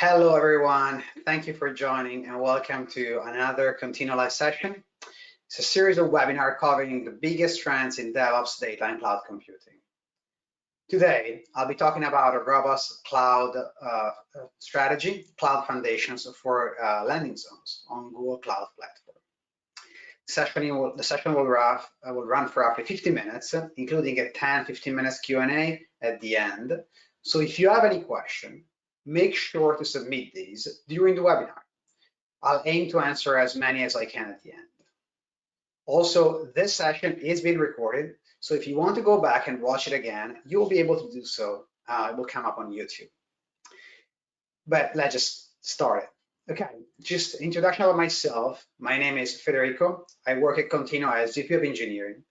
Hello, everyone. Thank you for joining and welcome to another Contino live session. It's a series of webinars covering the biggest trends in DevOps, data, and cloud computing. Today, I'll be talking about a robust cloud strategy, cloud foundations for landing zones on Google Cloud Platform. The session will run for roughly 50 minutes, including a 10-15 minutes Q&A at the end. So if you have any question, make sure to submit these during the webinar. I'll aim to answer as many as I can at the end. Also, this session is being recorded, so if you want to go back and watch it again, you'll be able to do so. It will come up on YouTube. But let's just start it. Okay, just introduction about myself. My name is Federico. I work at Contino as VP of Engineering.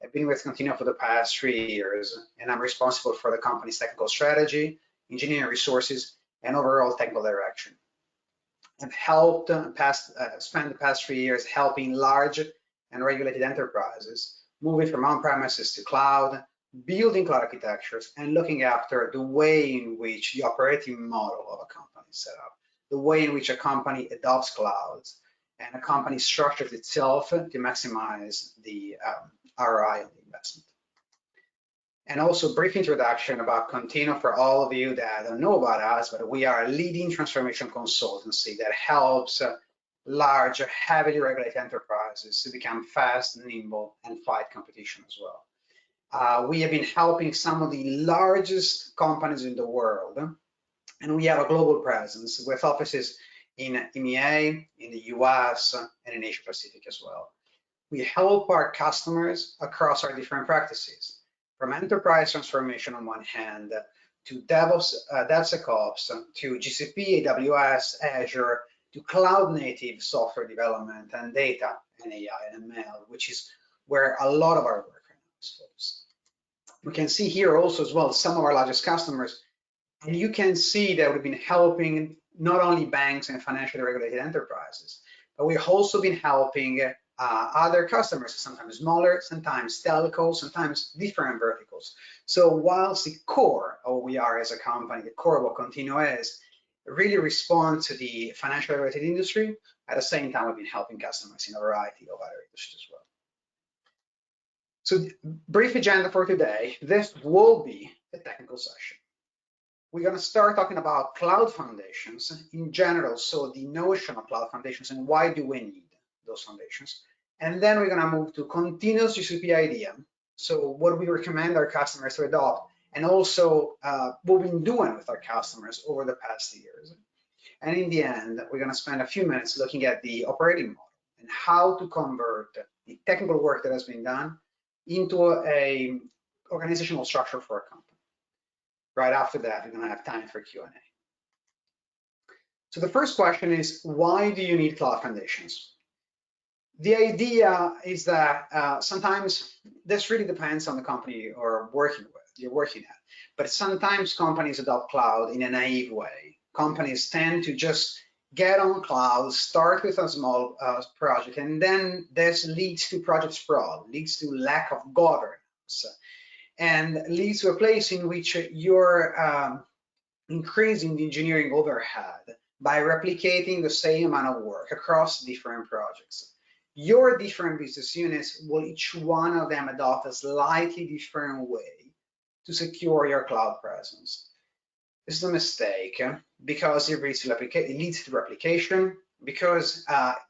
I've been with Contino for the past 3 years, and I'm responsible for the company's technical strategy, engineering resources, and overall technical direction. I've helped spent the past 3 years helping large and regulated enterprises moving from on-premises to cloud, building cloud architectures, and looking after the way in which the operating model of a company is set up, the way in which a company adopts clouds, and a company structures itself to maximize the ROI on the investment. And also brief introduction about Contino for all of you that don't know about us, but we are a leading transformation consultancy that helps large, heavily regulated enterprises to become fast, nimble, and fight competition as well. We have been helping some of the largest companies in the world, and we have a global presence with offices in EMEA, in the US, and in Asia Pacific as well. We help our customers across our different practices, from enterprise transformation on one hand, to DevSecOps, to GCP, AWS, Azure, to cloud native software development and data and AI and ML, which is where a lot of our work right now is focused. We can see here also as well some of our largest customers, and you can see that we've been helping not only banks and financially regulated enterprises, but we've also been helping other customers, sometimes smaller, sometimes telcos, sometimes different verticals. So whilst the core of what we are as a company, the core of what Contino is, really respond to the financial regulated industry, at the same time we've been helping customers in a variety of other industries as well. So brief agenda for today, this will be a technical session. We're going to start talking about cloud foundations in general, so the notion of cloud foundations and why do we need those foundations. And then we're going to move to continuous GCP idea, so what we recommend our customers to adopt, and also what we've been doing with our customers over the past years. And in the end, we're going to spend a few minutes looking at the operating model and how to convert the technical work that has been done into a organizational structure for a company. Right after that, we're going to have time for Q&A. So the first question is, why do you need cloud foundations? The idea is that sometimes this really depends on the company you're working at, but sometimes companies adopt cloud in a naive way. Companies tend to just get on cloud, start with a small project, and then this leads to project sprawl, leads to lack of governance, and leads to a place in which you're increasing the engineering overhead by replicating the same amount of work across different projects. Your different business units will each one of them adopt a slightly different way to secure your cloud presence. This is a mistake because it leads to replication, because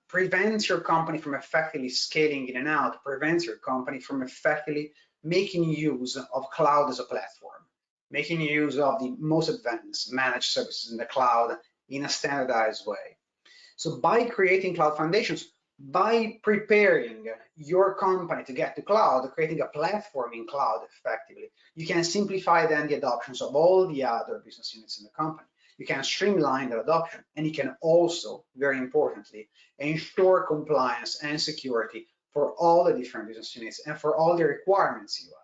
prevents your company from effectively scaling in and out, prevents your company from effectively making use of cloud as a platform, making use of the most advanced managed services in the cloud in a standardized way. So by creating cloud foundations, by preparing your company to get to cloud, creating a platform in cloud effectively, you can simplify then the adoptions of all the other business units in the company. You can streamline the adoption, and you can also, very importantly, ensure compliance and security for all the different business units and for all the requirements you have.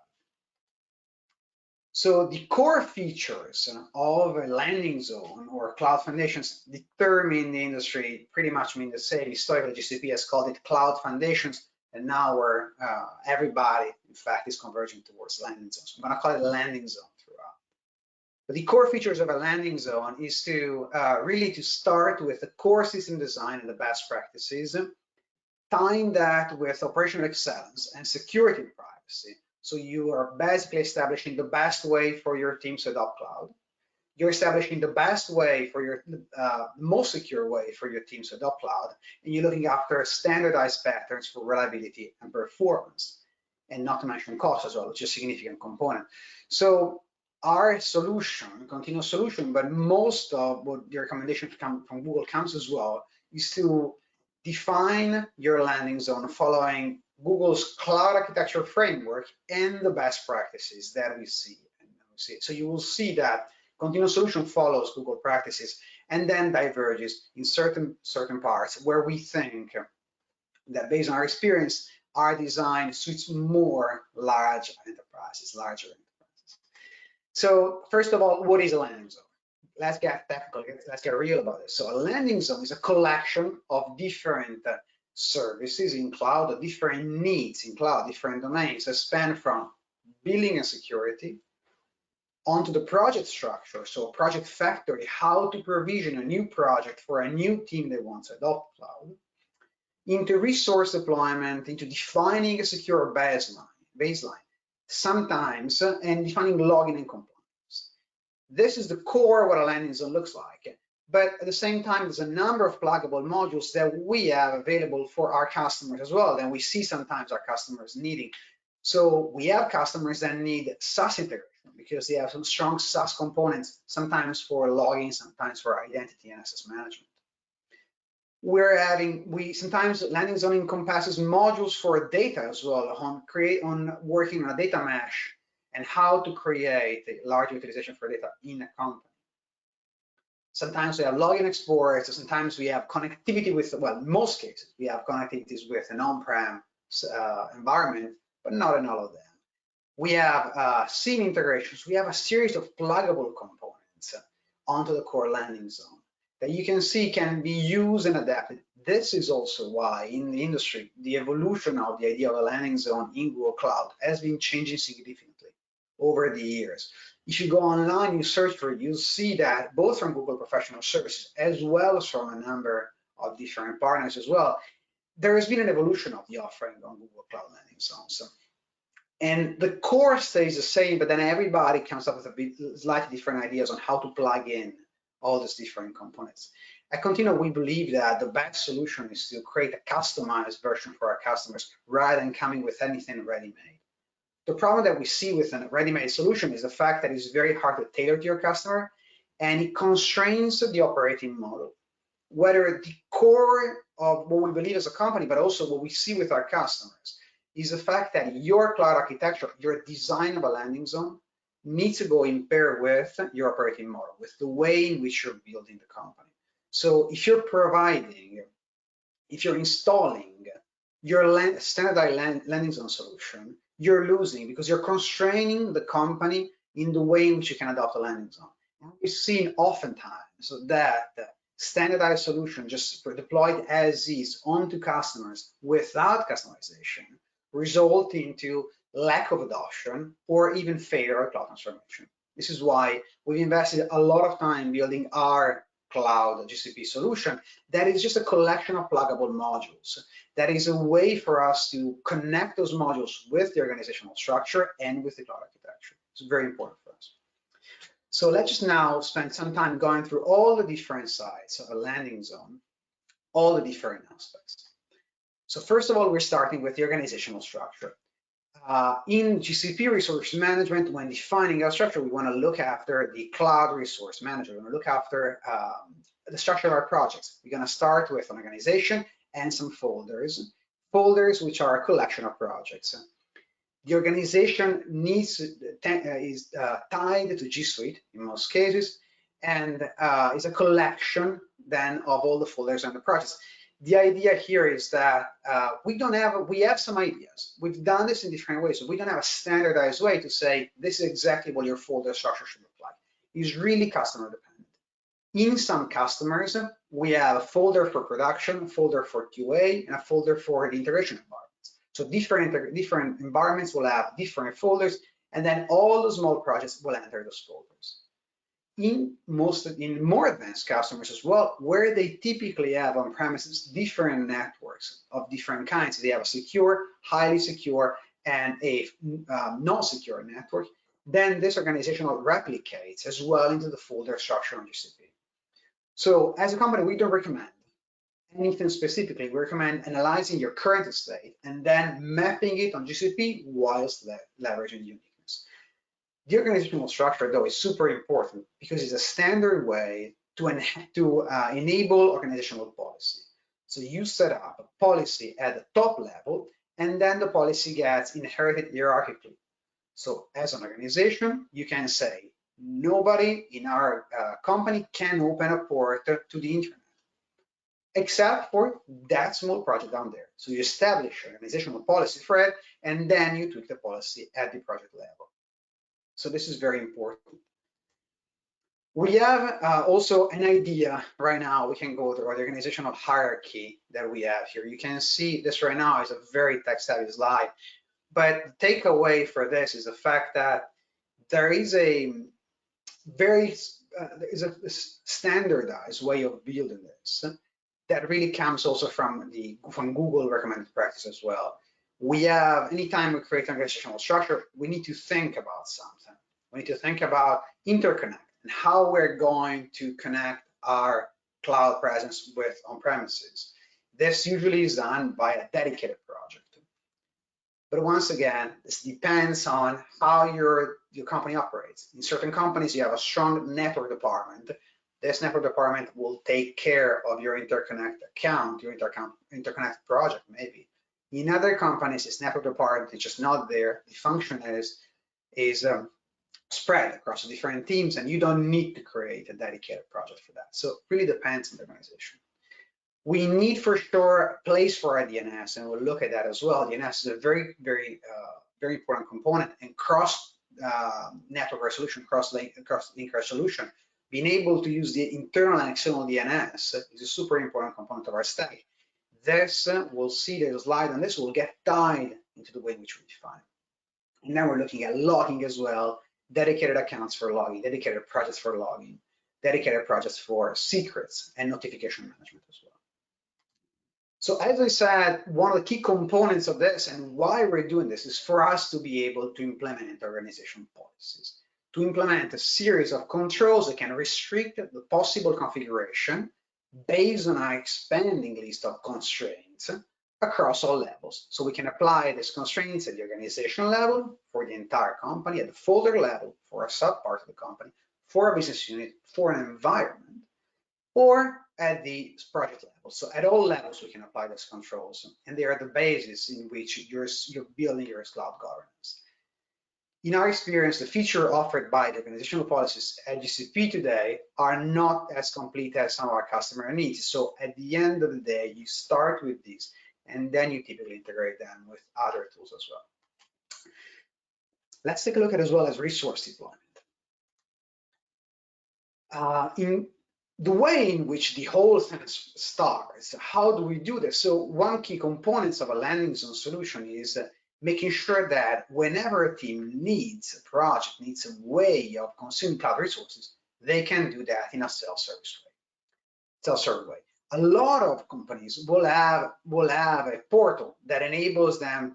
So the core features of a landing zone or cloud foundations determine the industry pretty much mean the same. Historically, GCP has called it cloud foundations, and now everybody, in fact, is converging towards landing zones. I'm going to call it landing zone throughout. But the core features of a landing zone is to really to start with the core system design and the best practices, tying that with operational excellence and security and privacy. So you are basically establishing the best way for your teams to adopt cloud. You're establishing the best way for your most secure way for your teams to adopt cloud, and you're looking after standardized patterns for reliability and performance, and not to mention cost as well, which is a significant component. So our solution, Contino solution, but most of what the recommendations come from Google comes as well, is to define your landing zone following Google's cloud architecture framework and the best practices that we see. So you will see that Contino solution follows Google practices and then diverges in certain parts where we think that based on our experience, our design suits more larger enterprises. So first of all, what is a landing zone? Let's get technical, let's get real about it. So a landing zone is a collection of different services in cloud, different needs in cloud, different domains that span from billing and security, onto the project structure, so project factory, how to provision a new project for a new team that wants to adopt cloud, into resource deployment, into defining a secure baseline, sometimes, and defining logging and compliance. This is the core of what a landing zone looks like. But at the same time, there's a number of pluggable modules that we have available for our customers as well, and we see sometimes our customers needing. So we have customers that need SaaS integration because they have some strong SaaS components, sometimes for logging, sometimes for identity and access management. Sometimes landing zone encompasses modules for data as well, on working on a data mesh and how to create a large utilization for data in a company. Sometimes we have login exports, sometimes we have connectivity with, well, in most cases, we have connectivities with an on-prem environment, but not in all of them. We have SIEM integrations. We have a series of pluggable components onto the core landing zone that you can see can be used and adapted. This is also why in the industry, the evolution of the idea of a landing zone in Google Cloud has been changing significantly over the years. If you go online, you search for it, you'll see that both from Google Professional Services as well as from a number of different partners as well, there has been an evolution of the offering on Google Cloud landing zones. And the core stays the same, but then everybody comes up with a bit slightly different ideas on how to plug in all these different components. At Contino, we believe that the best solution is to create a customized version for our customers rather than coming with anything ready-made. The problem that we see with a ready-made solution is the fact that it's very hard to tailor to your customer, and it constrains the operating model. Whether the core of what we believe as a company, but also what we see with our customers, is the fact that your cloud architecture, your design of a landing zone, needs to go in pair with your operating model, with the way in which you're building the company. So if you're installing your standardized landing zone solution, you're losing because you're constraining the company in the way in which you can adopt a landing zone. And we've seen oftentimes that standardized solution just deployed as is onto customers without customization result into lack of adoption or even failure of cloud transformation. This is why we've invested a lot of time building our cloud GCP solution that is just a collection of pluggable modules. That is a way for us to connect those modules with the organizational structure and with the cloud architecture. It's very important for us. So let's just now spend some time going through all the different sides of a landing zone, all the different aspects. So first of all, we're starting with the organizational structure. In GCP Resource Management, when defining our structure, we want to look after the cloud resource manager. We want to look after the structure of our projects. We're going to start with an organization and some folders which are a collection of projects. The organization is tied to G Suite in most cases, and is a collection then of all the folders and the projects. The idea here is that we have some ideas. We've done this in different ways. So we don't have a standardized way to say, this is exactly what your folder structure should look like. It's really customer dependent. In some customers, we have a folder for production, a folder for QA, and a folder for the integration environments. So different environments will have different folders, and then all the small projects will enter those folders. in more advanced customers as well, where they typically have on premises different networks of different kinds. They have a secure, highly secure, and a non-secure network. Then this organization replicates as well into the folder structure on GCP. So as a company, we don't recommend anything specifically. We recommend analyzing your current state and then mapping it on GCP whilst leveraging uniqueness. The organizational structure, though, is super important because it's a standard way to enable organizational policy. So you set up a policy at the top level, and then the policy gets inherited hierarchically. So as an organization, you can say, nobody in our company can open a port to the internet, except for that small project down there. So you establish an organizational policy for it, and then you tweak the policy at the project level. So this is very important. We have also an idea right now. We can go through the organizational hierarchy that we have here. You can see this right now is a very tech-savvy slide, but the takeaway for this is the fact that there is a very standardized way of building this that really comes also from Google recommended practice as well. We have, anytime we create an organizational structure, we need to think about something. We need to think about interconnect and how we're going to connect our cloud presence with on-premises. This usually is done by a dedicated project. But once again, this depends on how your company operates. In certain companies, you have a strong network department. This network department will take care of your interconnect account, your interconnect project, maybe. In other companies, this network department is just not there. The function is spread across different teams, and you don't need to create a dedicated project for that. So it really depends on the organization. We need for sure a place for our DNS, and we'll look at that as well. DNS is a very, very, very important component, and cross network resolution, cross-link resolution. Being able to use the internal and external DNS is a super important component of our stack. This, we'll see the slide on this, will get tied into the way in which we define. And now we're looking at logging as well, dedicated accounts for logging, dedicated projects for logging, dedicated projects for secrets and notification management as well. So as I said, one of the key components of this and why we're doing this is for us to be able to implement organizational policies, to implement a series of controls that can restrict the possible configuration based on our expanding list of constraints across all levels. So we can apply these constraints at the organizational level for the entire company, at the folder level for a subpart of the company, for a business unit, for an environment, or at the project level. So at all levels, we can apply these controls, and they are the basis in which you're building your cloud governance. In our experience, the feature offered by the organizational policies at GCP today are not as complete as some of our customer needs. So at the end of the day, you start with these, and then you typically integrate them with other tools as well. Let's take a look at as well as resource deployment. In the way in which the whole thing starts, how do we do this? So one key component of a landing zone solution is making sure that whenever a team needs a project, needs a way of consuming cloud resources, they can do that in a self-serve way. A lot of companies will have a portal that enables a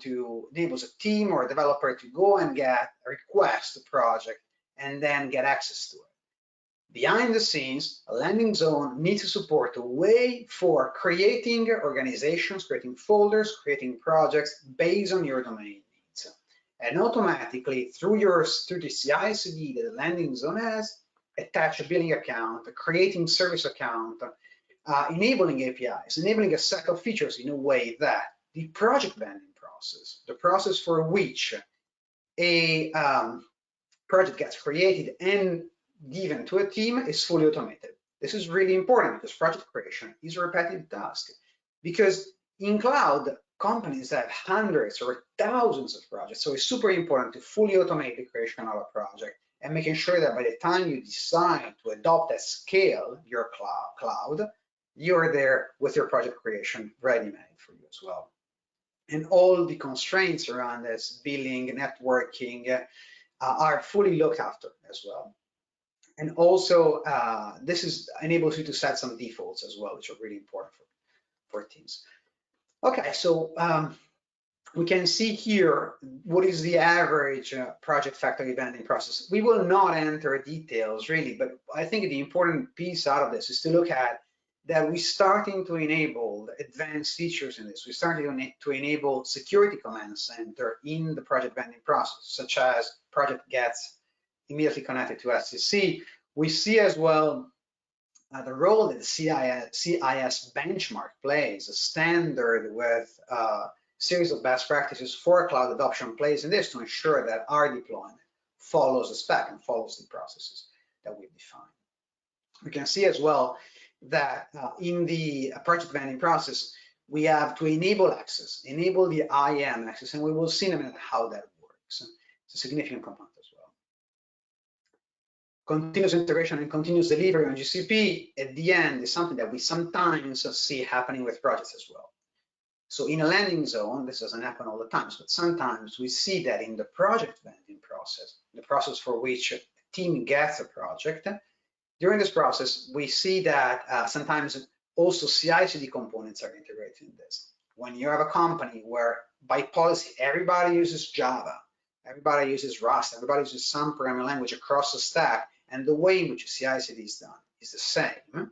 team or a developer to go and request a project and then get access to it. Behind the scenes, a landing zone needs to support a way for creating organizations, creating folders, creating projects based on your domain needs. And automatically, through the CI/CD that the landing zone has, attach a billing account, a creating service account, enabling APIs, enabling a set of features in a way that the project vending process, the process for which a project gets created and given to a team, is fully automated. This is really important because project creation is a repetitive task. Because in cloud, companies have hundreds or thousands of projects, so it's super important to fully automate the creation of a project and making sure that by the time you decide to adopt at scale your cloud, you're there with your project creation ready-made for you as well. And all the constraints around this, billing, networking, are fully looked after as well. And also, this enables you to set some defaults as well, which are really important for teams. Okay, so we can see here what is the average project factory vending process. We will not enter details really, but I think the important piece out of this is to look at that we're starting to enable advanced features in this. We're starting to enable security command center in the project vending process, such as project gets immediately connected to SCC. We see as well the role that the CIS benchmark plays, a standard with series of best practices for cloud adoption plays in this to ensure that our deployment follows the spec and follows the processes that we've defined. We can see as well that in the project vending process, we have to enable access, enable the IAM access, and we will see in a minute how that works. It's a significant component as well. Continuous integration and continuous delivery on GCP at the end is something that we sometimes see happening with projects as well. So in a landing zone, this doesn't happen all the time, but sometimes we see that in the project vending process, the process for which a team gets a project, during this process, we see that sometimes also CI/CD components are integrated in this. When you have a company where by policy, everybody uses Java, everybody uses Rust, everybody uses some programming language across the stack, and the way in which CI/CD is done is the same.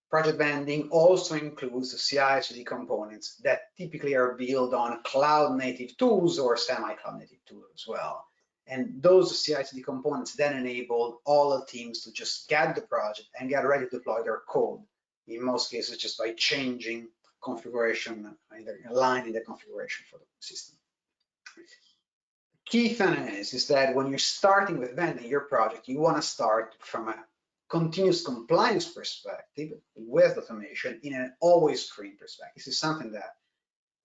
Project vending also includes the CI/CD components that typically are built on cloud-native tools or semi-cloud native tools as well. And those CI/CD components then enable all the teams to just get the project and get ready to deploy their code. In most cases, just by changing configuration, either aligning the configuration for the system. Key thing is that when you're starting with vending your project, you want to start from a continuous compliance perspective with automation in an always green perspective. This is something that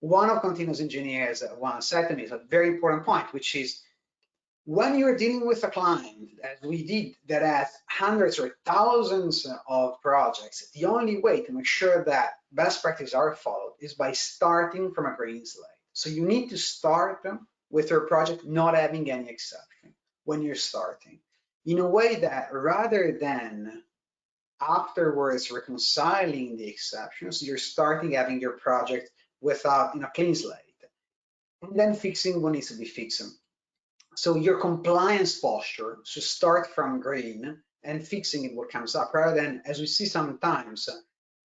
one of Contino's engineers once said to me is a very important point, which is when you're dealing with a client, as we did, that has hundreds or thousands of projects, the only way to make sure that best practices are followed is by starting from a green slate. So you need to start with your project not having any exception when you're starting, in a way that rather than afterwards reconciling the exceptions, you're starting having your project without a clean slate, and then fixing what needs to be fixed. So your compliance posture should start from green and fixing it what comes up, rather than, as we see sometimes,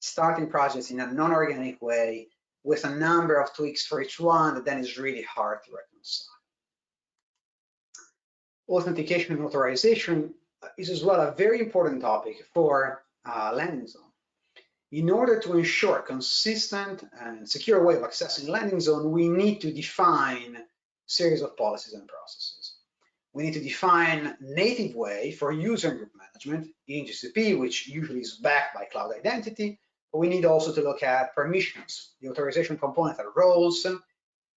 starting projects in a non-organic way with a number of tweaks for each one that then is really hard to reconcile. Authentication and authorization is as well a very important topic for landing zone. In order to ensure consistent and secure way of accessing landing zone, we need to define a series of policies and processes. We need to define native way for user and group management in GCP, which usually is backed by cloud identity. But we need also to look at permissions, the authorization component and roles.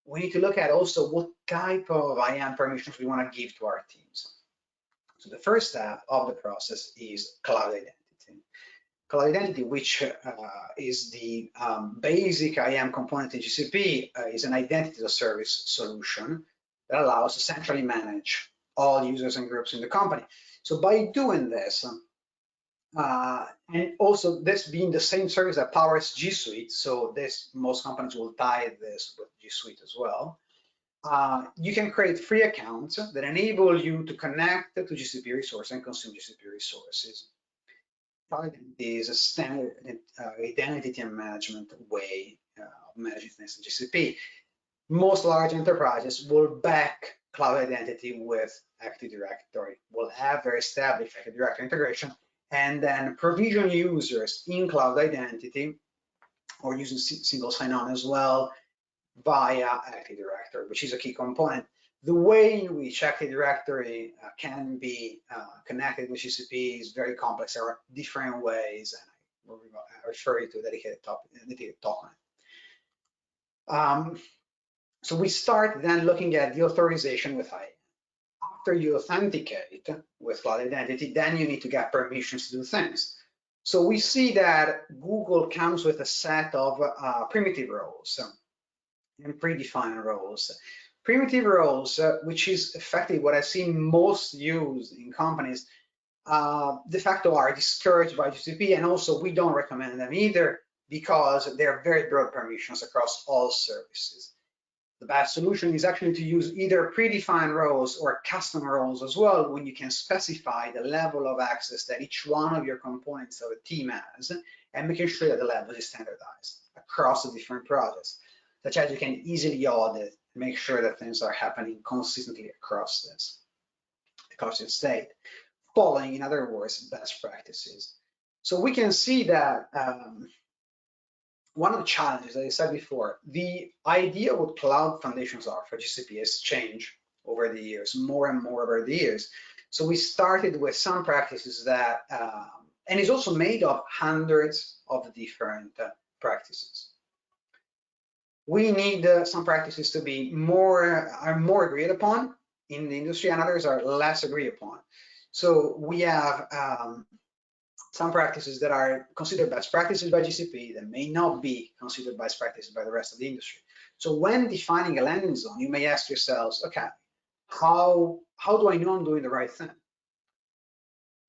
We need to look at also what type of IAM permissions we want to give to our teams. So the first step of the process is cloud identity. Cloud identity, which is the basic IAM component in GCP, is an identity as a service solution that allows to centrally manage all users and groups in the company. So by doing this, and also this being the same service that powers G Suite, so most companies will tie this with G Suite as well. You can create free accounts that enable you to connect to GCP resources and consume GCP resources. Cloud identity is a standard identity and management way of managing things in GCP. Most large enterprises will back cloud identity with Active Directory, will have their established Active Directory integration, and then provision users in cloud identity or using single sign-on as well via Active Directory, which is a key component. The way in which Active Directory can be connected with GCP is very complex. There are different ways, and I will refer you to a dedicated talk on it. So we start then looking at the authorization with IAM. After you authenticate with cloud identity, then you need to get permissions to do things. So we see that Google comes with a set of primitive roles and predefined roles. Primitive roles, which is effectively what I've seen most used in companies, de facto are discouraged by GCP, and also we don't recommend them either because they're very broad permissions across all services. The best solution is actually to use either predefined roles or custom roles as well, when you can specify the level of access that each one of your components of a team has, and making sure that the level is standardized across the different projects, such as you can easily audit, make sure that things are happening consistently across the state, following, in other words, best practices. So we can see that one of the challenges, as I said before, the idea of what cloud foundations are for GCP has changed over the years, more and more over the years. So we started with some practices that, and it's also made of hundreds of different practices. We need some practices to be more agreed upon in the industry, and others are less agreed upon. So we have some practices that are considered best practices by GCP that may not be considered best practices by the rest of the industry. So when defining a landing zone, you may ask yourselves, okay, how do I know I'm doing the right thing?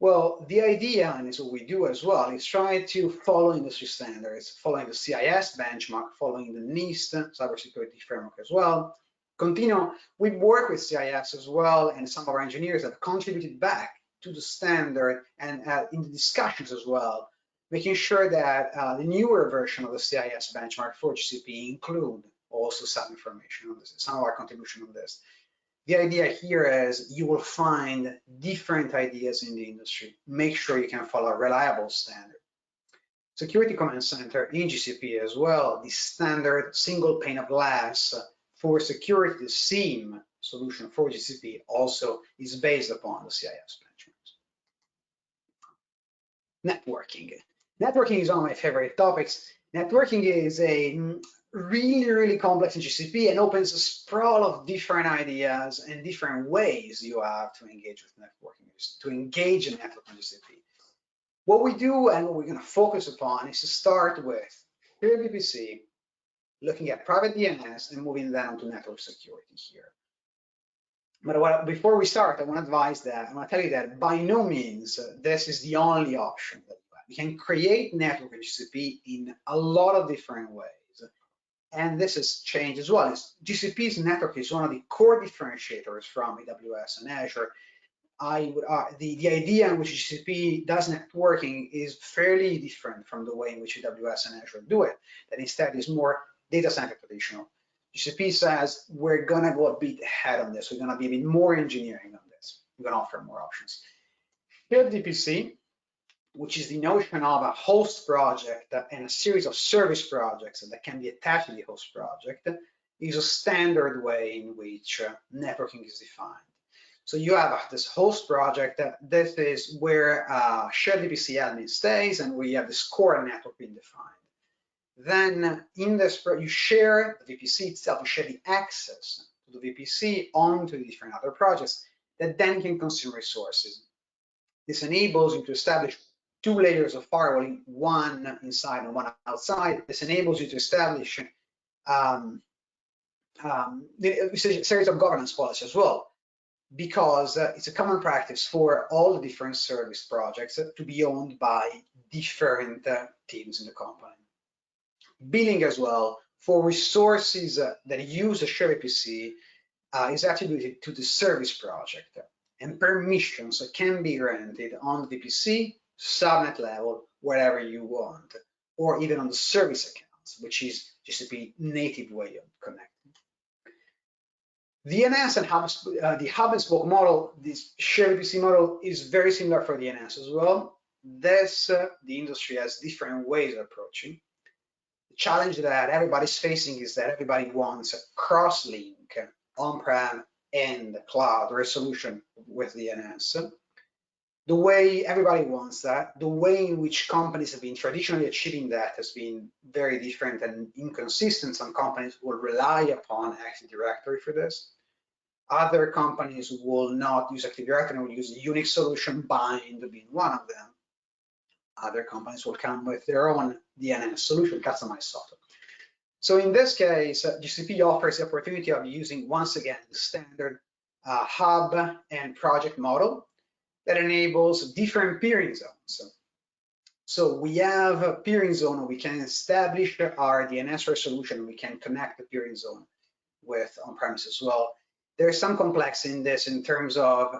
Well, the idea, and it's what we do as well, is try to follow industry standards, following the CIS benchmark, following the NIST cybersecurity framework as well. Contino, we work with CIS as well, and some of our engineers have contributed back to the standard and in the discussions as well, making sure that the newer version of the CIS benchmark for GCP include also some information on this, some of our contribution on this. The idea here is you will find different ideas in the industry. Make sure you can follow a reliable standard. Security Command Center in GCP as well, the standard single pane of glass for security, the SIEM solution for GCP also is based upon the CIS benchmarks. Networking. Networking is one of my favorite topics. Networking is a really complex in GCP and opens a sprawl of different ideas and different ways you have to engage with networking, to engage in network on GCP. What we do and what we're going to focus upon is to start with shared VPC, looking at private DNS and moving then on to network security here. But before we start, I want to tell you that by no means this is the only option that you have. You can create network in GCP in a lot of different ways. And this has changed as well. GCP's network is one of the core differentiators from AWS and Azure. The idea in which GCP does networking is fairly different from the way in which AWS and Azure do it. That instead is more data center traditional. GCP says we're gonna go a bit ahead on this. We're gonna be a bit more engineering on this. We're gonna offer more options. Shared VPC, which is the notion of a host project and a series of service projects that can be attached to the host project, is a standard way in which networking is defined. So you have this host project. This is where shared VPC admin stays, and we have this core network being defined. Then in this, you share the VPC itself, you share the access to the VPC onto the different other projects that then can consume resources. This enables you to establish two layers of firewalling, one inside and one outside. This enables you to establish a series of governance policies as well, because it's a common practice for all the different service projects to be owned by different teams in the company. Billing as well for resources that use a shared VPC is attributed to the service project, and permissions can be granted on the VPC, subnet level, wherever you want, or even on the service accounts, which is GCP native way of connecting. DNS and the hub and spoke model, this shared VPC model, is very similar for DNS as well. This, the industry has different ways of approaching. The challenge that everybody's facing is that everybody wants a cross-link on-prem and cloud resolution with DNS. The way everybody wants that, the way in which companies have been traditionally achieving that has been very different and inconsistent. Some companies will rely upon Active Directory for this. Other companies will not use Active Directory and will use a Unix solution, Bind being one of them. Other companies will come with their own DNS solution, customized software. So in this case, GCP offers the opportunity of using, once again, the standard hub and project model that enables different peering zones. So we have a peering zone, we can establish our DNS resolution, we can connect the peering zone with on-premise as well. There's some complexity in this in terms of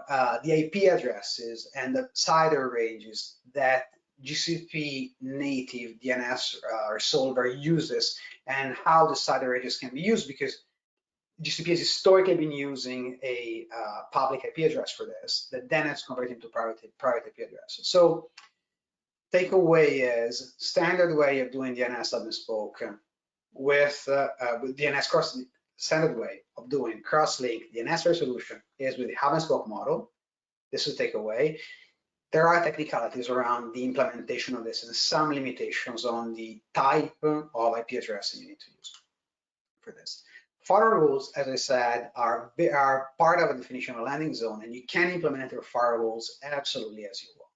the IP addresses and the CIDR ranges that GCP native DNS resolver uses, and how the CIDR ranges can be used, because GCP has historically been using a public IP address for this, that then it's converted into private IP addresses. So takeaway is standard way of doing DNS hub and spoke with DNS cross. Standard way of doing cross-link DNS resolution is with the hub and spoke model. This is the takeaway. There are technicalities around the implementation of this and some limitations on the type of IP address that you need to use for this. Firewall rules, as I said, are part of a definition of a landing zone, and you can implement your firewalls absolutely as you want.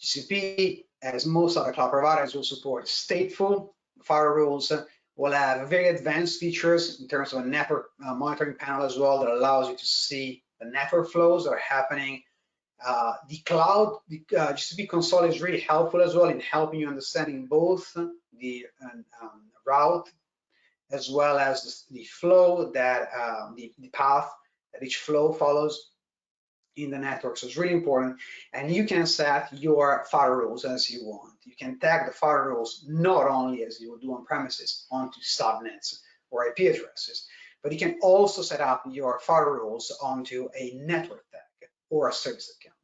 GCP, as most other cloud providers, will support stateful firewall rules. Will have very advanced features in terms of a network monitoring panel as well that allows you to see the network flows that are happening. The cloud, the GCP console is really helpful as well in helping you understanding both the route as well as the flow that the path that each flow follows in the network. So it's really important, and you can set your firewall rules as you want. You can tag the firewall rules not only as you would do on premises onto subnets or IP addresses, but you can also set up your firewall rules onto a network tag or a service account,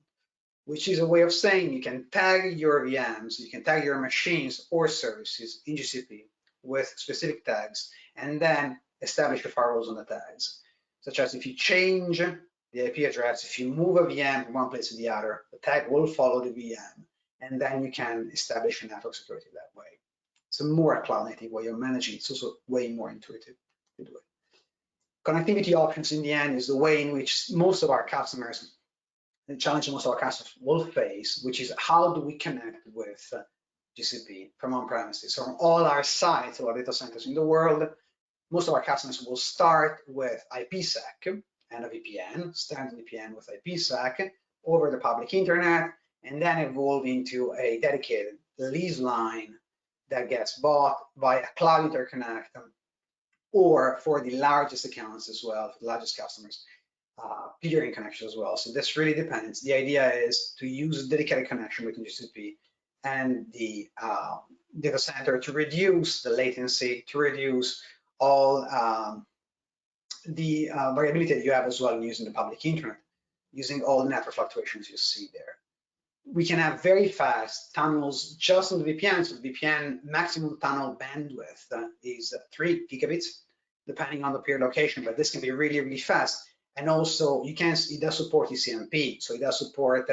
which is a way of saying you can tag your VMs, you can tag your machines or services in GCP with specific tags, and then establish your firewalls on the tags, such as if you change the IP address, if you move a VM from one place to the other, the tag will follow the VM, and then you can establish a network security that way. It's a more cloud-native way of managing. It's also way more intuitive to do it. Connectivity options in the end is the way in which most of our customers, the challenge most of our customers will face, which is how do we connect with GCP from on-premises. So from all our sites or data centers in the world, most of our customers will start with IPsec and a VPN, standard VPN with IPsec over the public internet, and then evolve into a dedicated lease line that gets bought by a cloud interconnect, or for the largest accounts as well, for the largest customers, peering connection as well. So this really depends. The idea is to use a dedicated connection between GCP and the data center to reduce the latency, to reduce all the variability that you have as well in using the public internet, using all the network fluctuations you see there. We can have very fast tunnels just on the VPN. So the VPN maximum tunnel bandwidth is 3 gigabits, depending on the peer location, but this can be really, really fast. And also it does support ECMP, so it does support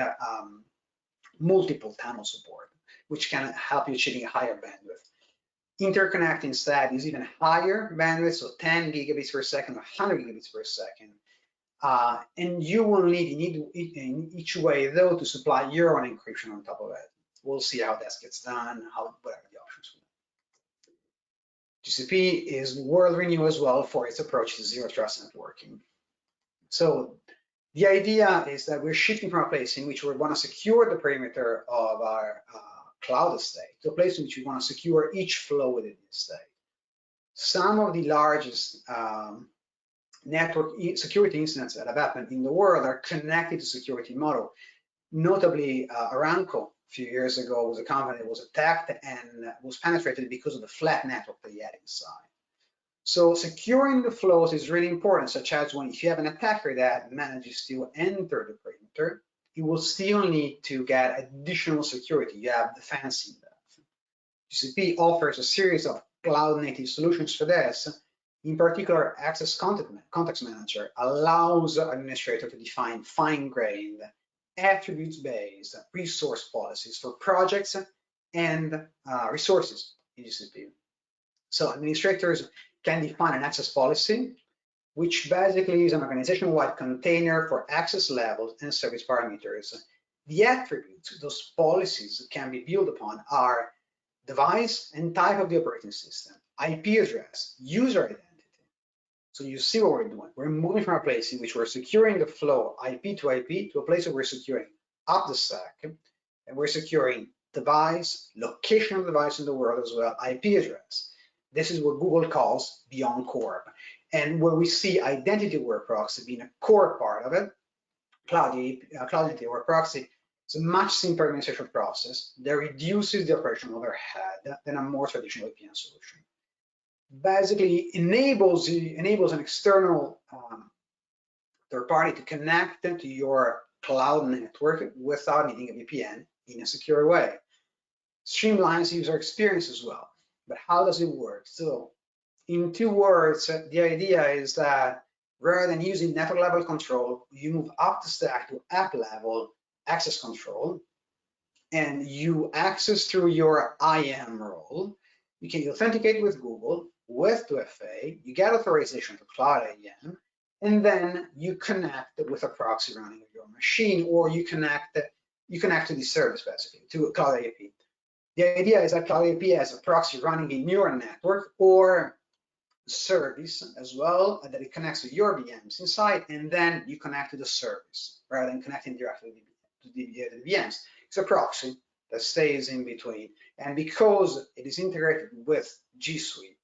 multiple tunnel support, which can help you achieving a higher bandwidth. Interconnect instead is even higher bandwidth, so 10 gigabits per second or 100 gigabits per second. And you will need in each way though to supply your own encryption on top of it. We'll see how that gets done, whatever the options will be. GCP is world renowned as well for its approach to zero trust networking. So the idea is that we're shifting from a place in which we want to secure the perimeter of our cloud estate to a place in which we want to secure each flow within the estate. Some of the largest network security incidents that have happened in the world are connected to security model. Notably, Aramco a few years ago was a company that was attacked and was penetrated because of the flat network that you had inside. So securing the flows is really important, such as if you have an attacker that manages to enter the perimeter, you will still need to get additional security. You have defense in that. GCP offers a series of cloud-native solutions for this. In particular, Access Context Manager allows an administrator to define fine-grained, attributes-based resource policies for projects and resources in GCP. So administrators can define an access policy, which basically is an organization-wide container for access levels and service parameters. The attributes those policies can be built upon are device and type of the operating system, IP address, user identity. So you see what we're doing. We're moving from a place in which we're securing the flow IP to a place where we're securing up the stack, and we're securing device, location of device in the world as well, IP address. This is what Google calls beyond core. And where we see identity-aware proxy being a core part of it, Cloud Identity-Aware Proxy is a much simpler administration process that reduces the operational overhead than a more traditional VPN solution. Basically, enables an external third party to connect to your cloud network without needing a VPN in a secure way. Streamlines user experience as well. But how does it work? So, in 2 words, the idea is that rather than using network level control, you move up the stack to app level access control, and you access through your IAM role. You can authenticate with Google, with 2FA, you get authorization to Cloud IAM, and then you connect with a proxy running on your machine, or you connect to the service basically, to a Cloud IAP. The idea is that Cloud IAP has a proxy running in your network or service as well, that it connects to your VMs inside, and then you connect to the service rather than connecting directly to the VMs. It's a proxy that stays in between, and because it is integrated with G Suite,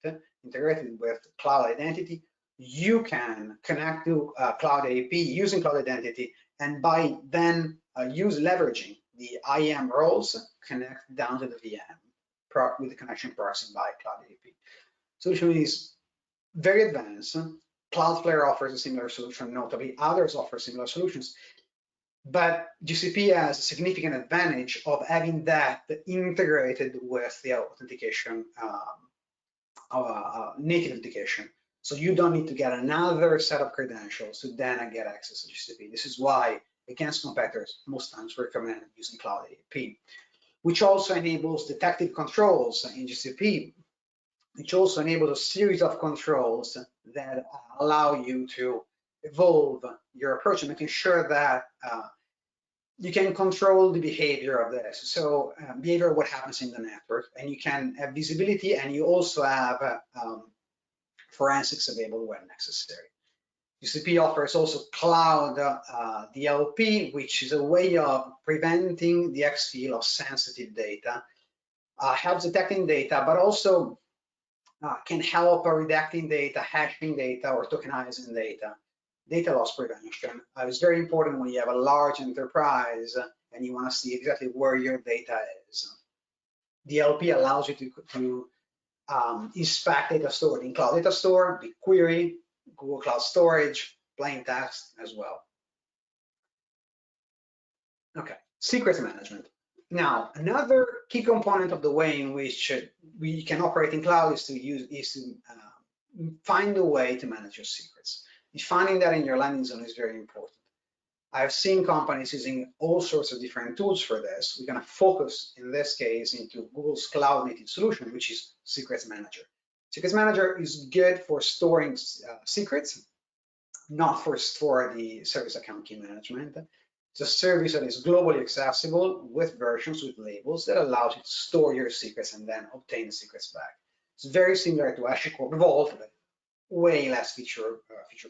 integrated with Cloud Identity, you can connect to Cloud IAP using Cloud Identity, and by then leveraging the IAM roles, connect down to the VM with the connection proxy by Cloud IAP. Solution is very advanced. Cloudflare offers a similar solution, notably others offer similar solutions, but GCP has a significant advantage of having that integrated with the authentication, native authentication. So you don't need to get another set of credentials to then get access to GCP. This is why, against competitors, most times recommend using Cloud IAP, which also enables detective controls in GCP, which also enables a series of controls that allow you to evolve your approach and making sure that you can control the behavior of this. So behavior, what happens in the network, and you can have visibility, and you also have forensics available when necessary. GCP offers also Cloud DLP, which is a way of preventing the exfil of sensitive data, helps detecting data, but also can help redacting data, hashing data, or tokenizing data. Data loss prevention is very important when you have a large enterprise and you want to see exactly where your data is. DLP allows you to inspect data stored in Cloud Data Store, BigQuery, Google Cloud Storage, plain text as well. Okay, secrets management. Now, another key component of the way in which we can operate in cloud is to find a way to manage your secrets. Defining that in your landing zone is very important. I've seen companies using all sorts of different tools for this. We're going to focus in this case into Google's cloud native solution, which is Secrets Manager. Secrets Manager is good for storing secrets, not for the service account key management. It's a service that is globally accessible with versions, with labels that allows you to store your secrets and then obtain the secrets back. It's very similar to HashiCorp Vault, but way less feature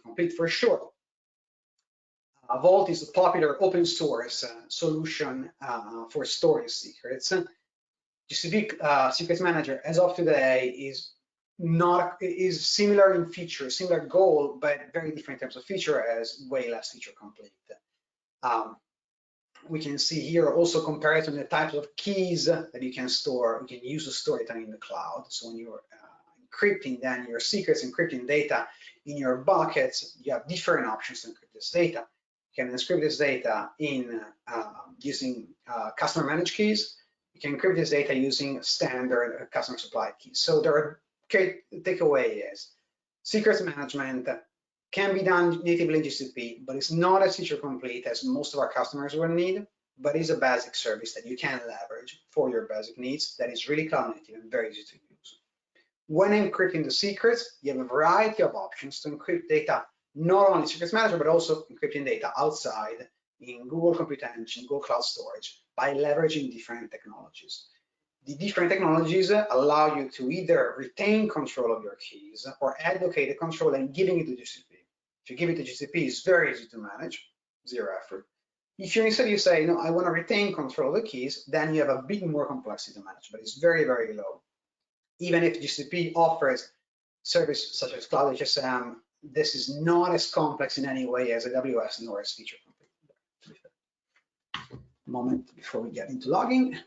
complete for sure. Vault is a popular open source solution for storing secrets. GCP Secrets Manager, as of today, is similar in feature, similar goal, but very different in terms of feature, as way less feature complete. We can see here also comparison the types of keys that you can store. You can use to store data in the cloud. So when you're encrypting then your secrets, encrypting data in your buckets, you have different options to encrypt this data. You can encrypt this data in using customer managed keys. You can encrypt this data using standard customer supplied keys. So there are takeaway is secrets management can be done natively in GCP, but it's not as feature complete as most of our customers will need, but is a basic service that you can leverage for your basic needs that is really cloud native and very easy to use. When encrypting the secrets, you have a variety of options to encrypt data, not only Secrets Manager, but also encrypting data outside in Google Compute Engine, Google Cloud Storage, by leveraging different technologies. The different technologies allow you to either retain control of your keys or advocate the control and giving it to GCP. If you give it to GCP, it's very easy to manage, zero effort. If you instead you say, no, I want to retain control of the keys, then you have a bit more complexity to manage, but it's very, very low. Even if GCP offers service such as Cloud HSM, this is not as complex in any way as AWS, nor as feature complete. A moment before we get into logging.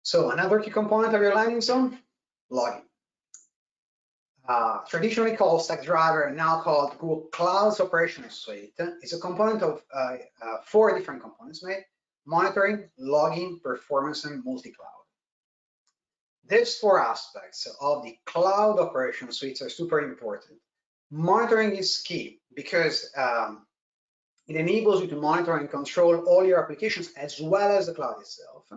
So another key component of your landing zone, logging. Traditionally called Stackdriver, now called Google Cloud's Operational Suite, is a component of 4 different components made: monitoring, logging, performance, and multi-cloud. These 4 aspects of the Cloud Operational Suites are super important. Monitoring is key because it enables you to monitor and control all your applications as well as the cloud itself.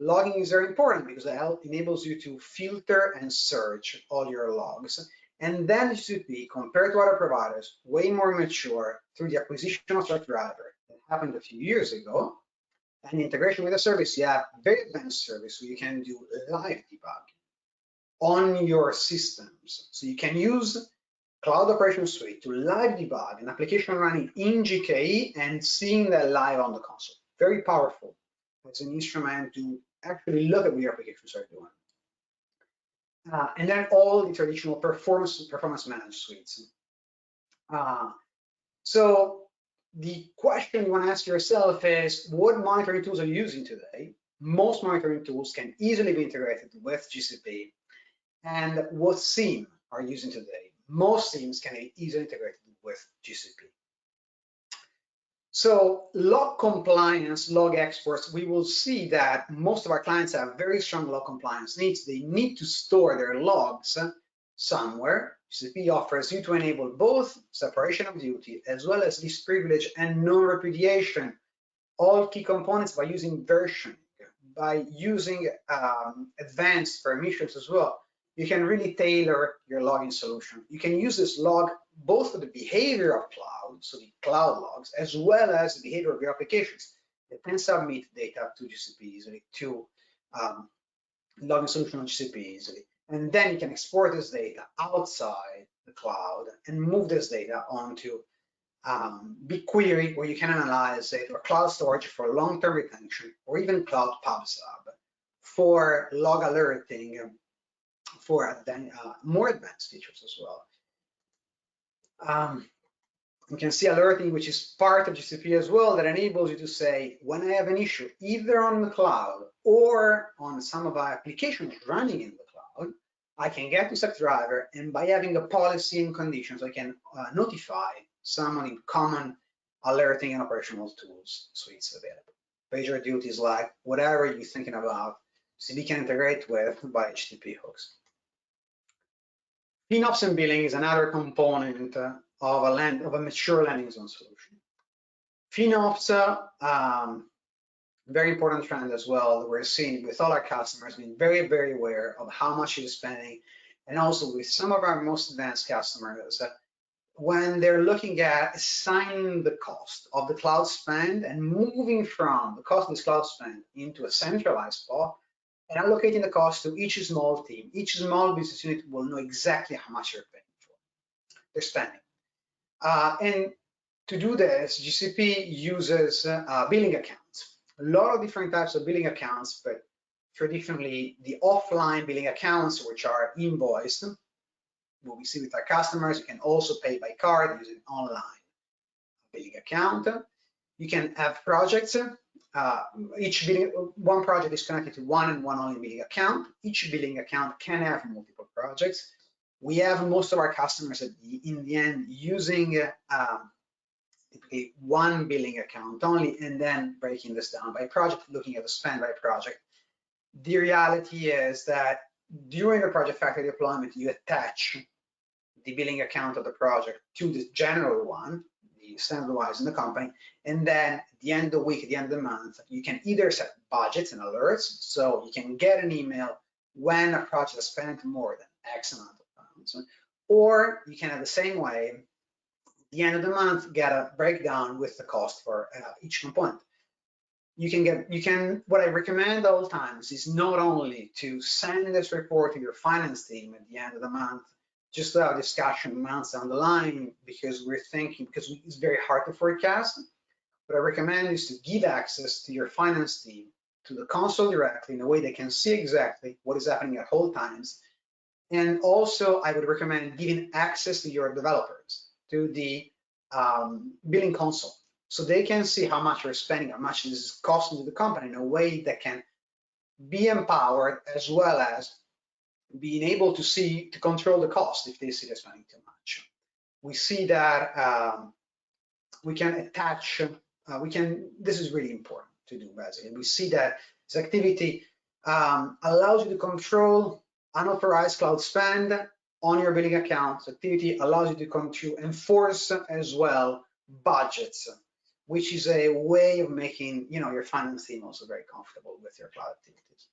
Logging is very important because it enables you to filter and search all your logs. And then GCP, compared to other providers, way more mature through the acquisition of Stackdriver that happened a few years ago, and integration with the service, you have very advanced service so you can do live debugging on your systems. So you can use Cloud Operational Suite to live debug an application running in GKE and seeing that live on the console. Very powerful as an instrument to actually look at what your applications are doing. And then all the traditional performance managed suites. So the question you want to ask yourself is, what monitoring tools are you using today? Most monitoring tools can easily be integrated with GCP. And what SIEM are you using today? Most SIEMs can be easily integrated with GCP. So log compliance, log exports, we will see that most of our clients have very strong log compliance needs. They need to store their logs somewhere. GCP offers you to enable both separation of duty as well as least privilege and non-repudiation, all key components by using versioning, by using advanced permissions as well. You can really tailor your logging solution. You can use this log both for the behavior of cloud, so the cloud logs, as well as the behavior of your applications. They can submit data to GCP easily, to logging solution on GCP easily. And then you can export this data outside the cloud and move this data onto BigQuery, where you can analyze it, or cloud storage for long-term retention, or even cloud PubSub for log alerting, for more advanced features as well. We can see alerting, which is part of GCP as well, that enables you to say, when I have an issue, either on the cloud or on some of our applications running in the cloud, I can get to Stackdriver, and by having a policy and conditions, I can notify someone in common alerting and operational tools suites available. PagerDuty, like whatever you're thinking about, GCP can integrate with by HTTP hooks. FinOps and billing is another component of a mature landing zone solution. FinOps, very important trend as well. We're seeing with all our customers being very, very aware of how much you're spending, and also with some of our most advanced customers, when they're looking at assigning the cost of the cloud spend and moving from the cost of this cloud spend into a centralized pot, and allocating the cost to each small team. Each small business unit will know exactly how much they're spending. And to do this, GCP uses billing accounts. A lot of different types of billing accounts, but traditionally the offline billing accounts, which are invoiced, what we see with our customers. You can also pay by card using online billing account. You can have projects. One project is connected to one and one only billing account. Each billing account can have multiple projects. We have most of our customers in the end using typically one billing account only, and then breaking this down by project, looking at the spend by project. The reality is that during the project factory deployment, you attach the billing account of the project to the general one, the standardized in the company, and then at the end of the week, at the end of the month, you can either set budgets and alerts, so you can get an email when a project has spent more than X amount of pounds, or you can, at the same way, at the end of the month, get a breakdown with the cost for each component. What I recommend all times is not only to send this report to your finance team at the end of the month just to have a discussion months down the line, because it's very hard to forecast. What I recommend is to give access to your finance team to the console directly in a way they can see exactly what is happening at all times. And also, I would recommend giving access to your developers to the billing console, so they can see how much you're spending, how much this is costing to the company in a way that can be empowered, as well as being able to control the cost if they see they're spending too much. We see that we can attach, this is really important to do basically. We see that this activity allows you to control unauthorized cloud spend on your billing accounts. Activity allows you to enforce as well budgets, which is a way of making your finance team also very comfortable with your cloud activities.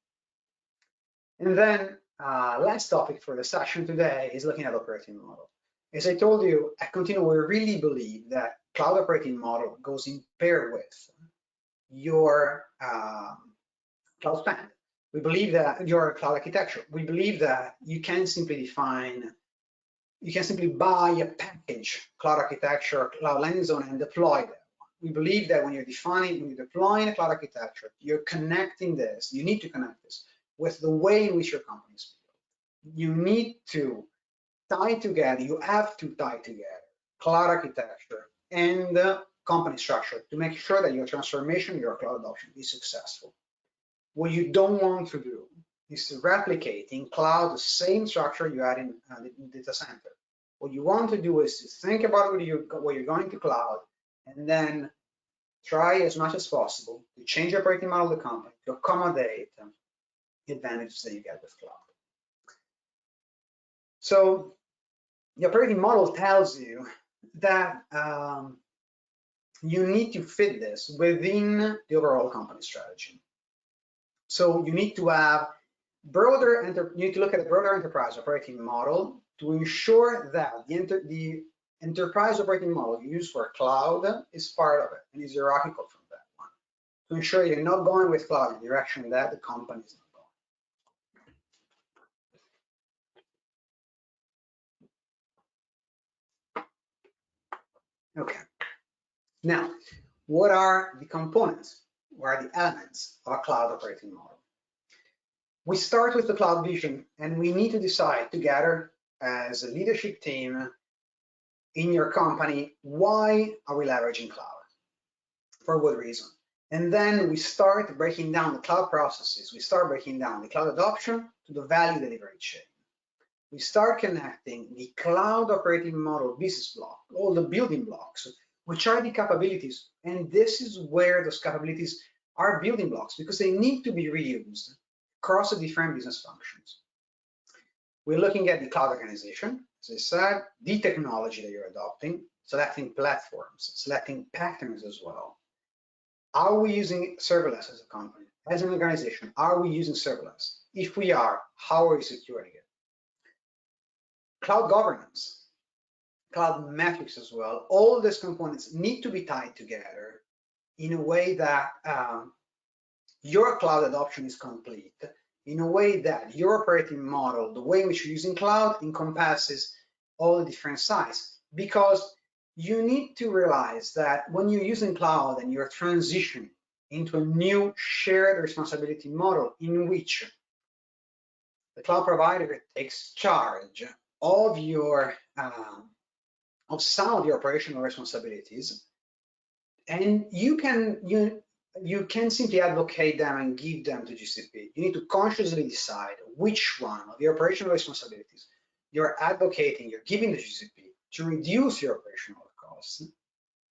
And then last topic for the session today is looking at operating model. As I told you, at Contino, we really believe that cloud operating model goes in pair with your cloud spend. We believe that your cloud architecture, we believe that you can simply buy a package, cloud architecture, cloud landing zone, and deploy that. We believe that when you're deploying a cloud architecture, you're connecting this, you need to connect this with the way in which your company is built. You need to tie together, you have to tie together cloud architecture and company structure to make sure that your transformation, your cloud adoption is successful. What you don't want to do is to replicate in cloud the same structure you had in the data center. What you want to do is to think about what you're going to cloud, and then try as much as possible to change the operating model of the company to accommodate the advantages that you get with cloud. So the operating model tells you that you need to fit this within the overall company strategy. So you need to have you need to look at a broader enterprise operating model to ensure that the enterprise operating model you use for cloud is part of it and is hierarchical from that one, to ensure you're not going with cloud in the direction that the company is not going. Okay. Now, what are the components? What are the elements of a cloud operating model? We start with the cloud vision, and we need to decide together as a leadership team in your company, why are we leveraging cloud? For what reason? And then we start breaking down the cloud processes. We start breaking down the cloud adoption to the value delivery chain. We start connecting the cloud operating model business block, all the building blocks, which are the capabilities. And this is where those capabilities are building blocks, because they need to be reused across the different business functions. We're looking at the cloud organization, as I said, the technology that you're adopting, selecting platforms, selecting patterns as well. Are we using serverless as a company? As an organization, are we using serverless? If we are, how are we securing it? Cloud governance, cloud metrics as well. All these components need to be tied together in a way that your cloud adoption is complete, in a way that your operating model, the way in which you're using cloud, encompasses all the different sides. Because you need to realize that when you're using cloud and you're transitioning into a new shared responsibility model in which the cloud provider takes charge of your of some of your operational responsibilities, and you can simply advocate them and give them to GCP. You need to consciously decide which one of your operational responsibilities you're advocating, you're giving to GCP to reduce your operational costs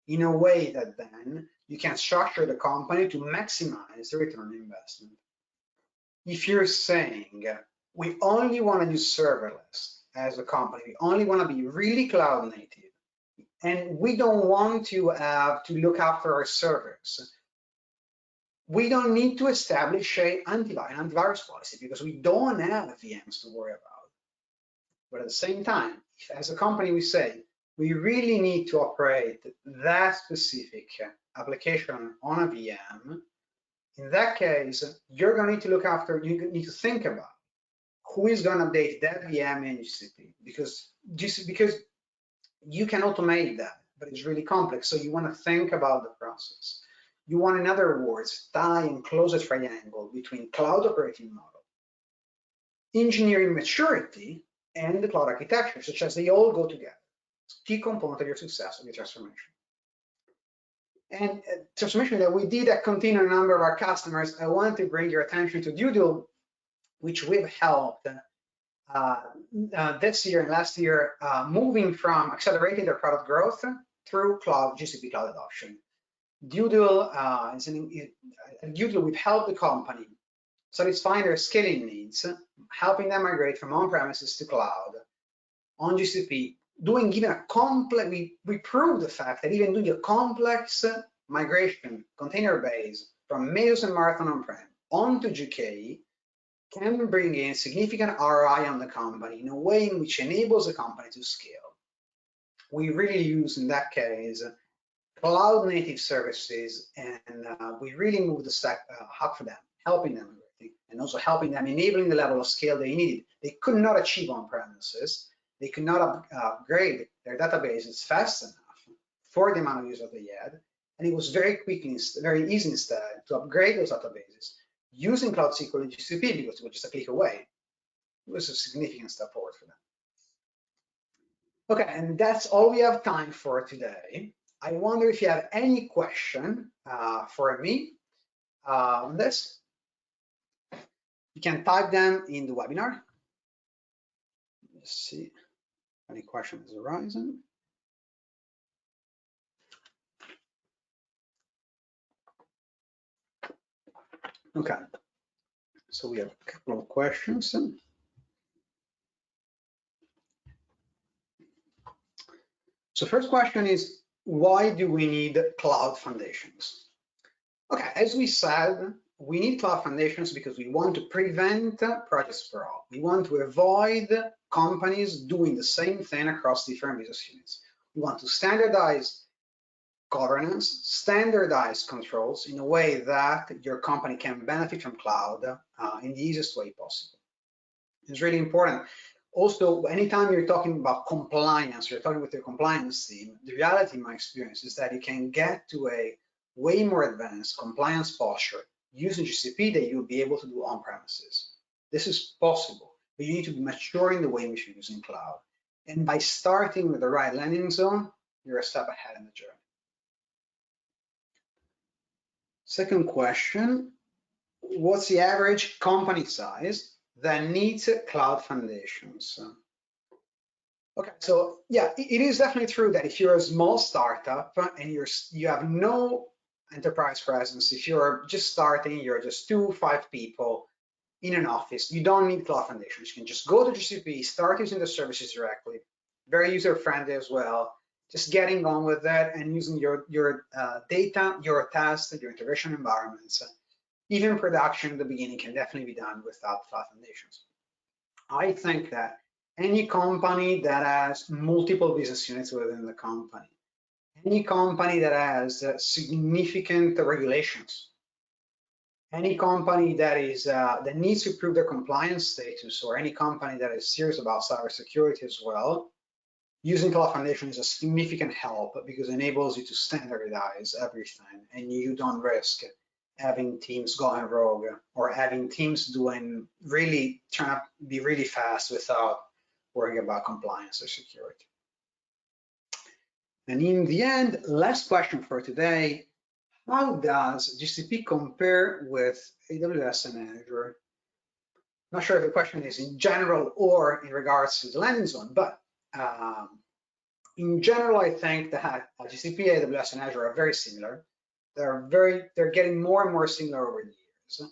in a way that then you can structure the company to maximize the return on investment. If you're saying we only want to use serverless as a company, we only want to be really cloud native, and we don't want to have to look after our servers, we don't need to establish an antivirus policy, because we don't have VMs to worry about. But at the same time, if as a company we say we really need to operate that specific application on a VM, in that case, you're going to need to look after, you need to think about who is going to update that VM in GCP? Because you can automate that, but it's really complex. So you want to think about the process. You want, in other words, tie and close a triangle between cloud operating model, engineering maturity, and the cloud architecture, such as they all go together. It's a key component of your success of your transformation. And transformation that we did at Contino, a number of our customers, I want to bring your attention to Doodle, which we've helped this year and last year, moving from accelerating their product growth through GCP cloud adoption. Doodle, we've helped the company satisfying their scaling needs, helping them migrate from on-premises to cloud on GCP, doing even a complex, we proved the fact that even doing a complex migration container-based from Mesos and Marathon on-prem onto GKE can bring in significant ROI on the company in a way in which enables the company to scale. We really use, in that case, cloud native services, and we really moved the stack up for them, helping them, and also helping them, enabling the level of scale they needed. They could not achieve on premises. They could not upgrade their databases fast enough for the amount of users they had. And it was very easy instead to upgrade those databases using Cloud SQL and GCP because it was just a click away. It was a significant step forward for them. Okay, and that's all we have time for today. I wonder if you have any question for me on this. You can type them in the webinar. Let's see if any questions arising. Okay, so we have a couple of questions. So first question is, why do we need cloud foundations? Okay, as we said, we need cloud foundations because we want to prevent project sprawl. We want to avoid companies doing the same thing across different business units. We want to standardize governance, standardize controls in a way that your company can benefit from cloud in the easiest way possible. It's really important. Also, anytime you're talking about compliance, you're talking with your compliance team, the reality in my experience is that you can get to a way more advanced compliance posture using GCP that you'll be able to do on premises. This is possible, but you need to be mature in the way in which you're using cloud. And by starting with the right landing zone, you're a step ahead in the journey. Second question, what's the average company size that needs cloud foundations? Okay, so yeah, it is definitely true that if you're a small startup and you have no enterprise presence, if you're just starting, you're just 2-5 people in an office, you don't need cloud foundations. You can just go to GCP, start using the services directly, very user-friendly as well, just getting on with that and using your data, your tests, your integration environments. Even production in the beginning can definitely be done without cloud foundations. I think that any company that has multiple business units within the company, any company that has significant regulations, any company that is that needs to prove their compliance status, or any company that is serious about cybersecurity as well, using cloud foundation is a significant help because it enables you to standardize everything, and you don't risk having teams going rogue or having teams doing trying to be really fast without worrying about compliance or security. And in the end, last question for today, how does GCP compare with AWS and Azure? Not sure if the question is in general or in regards to the landing zone, but in general, I think that GCP, AWS, and Azure are very similar. They're getting more and more similar over the years.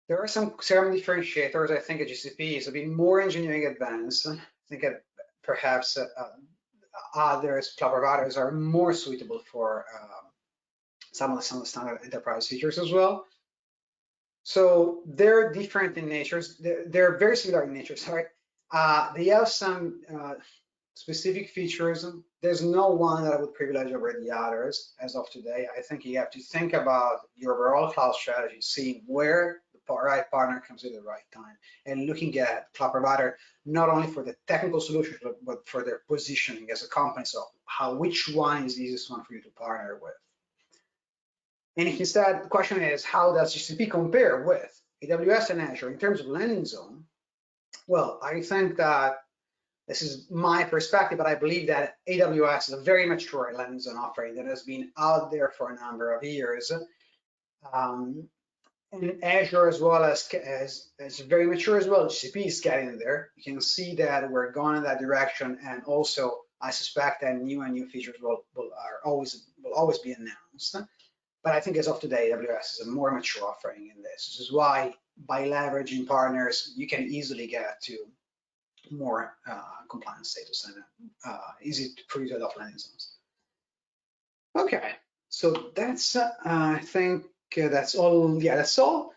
There are some differentiators. I think at GCP is a bit more engineering advanced. I think that perhaps others, cloud providers, are more suitable for some of the standard enterprise features as well. So they're different in nature. They're very similar in nature. Sorry, they have some specific features. There's no one that I would privilege over the others as of today. I think you have to think about your overall cloud strategy, seeing where the right partner comes at the right time, and looking at cloud provider not only for the technical solutions but for their positioning as a company. So which one is the easiest one for you to partner with? And instead, the question is, how does GCP compare with AWS and Azure in terms of landing zone? Well, I think that this is my perspective, but I believe that AWS is a very mature landing zone offering that has been out there for a number of years. And Azure as well as very mature as well. GCP is getting there. You can see that we're going in that direction, and also I suspect that new features will always be announced. But I think as of today, AWS is a more mature offering in this. This is why by leveraging partners, you can easily get to more compliance status and easy for you to adopt landing zones. Okay, so that's I think that's all. Yeah, that's all.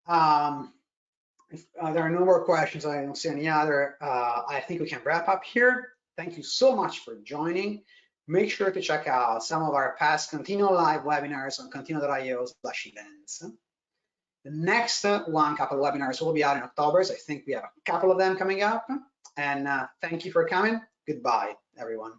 If there are no more questions, I don't see any other. I think we can wrap up here. Thank you so much for joining. Make sure to check out some of our past Contino live webinars on contino.io/events. The next couple of webinars will be out in October. So I think we have a couple of them coming up. And thank you for coming. Goodbye, everyone.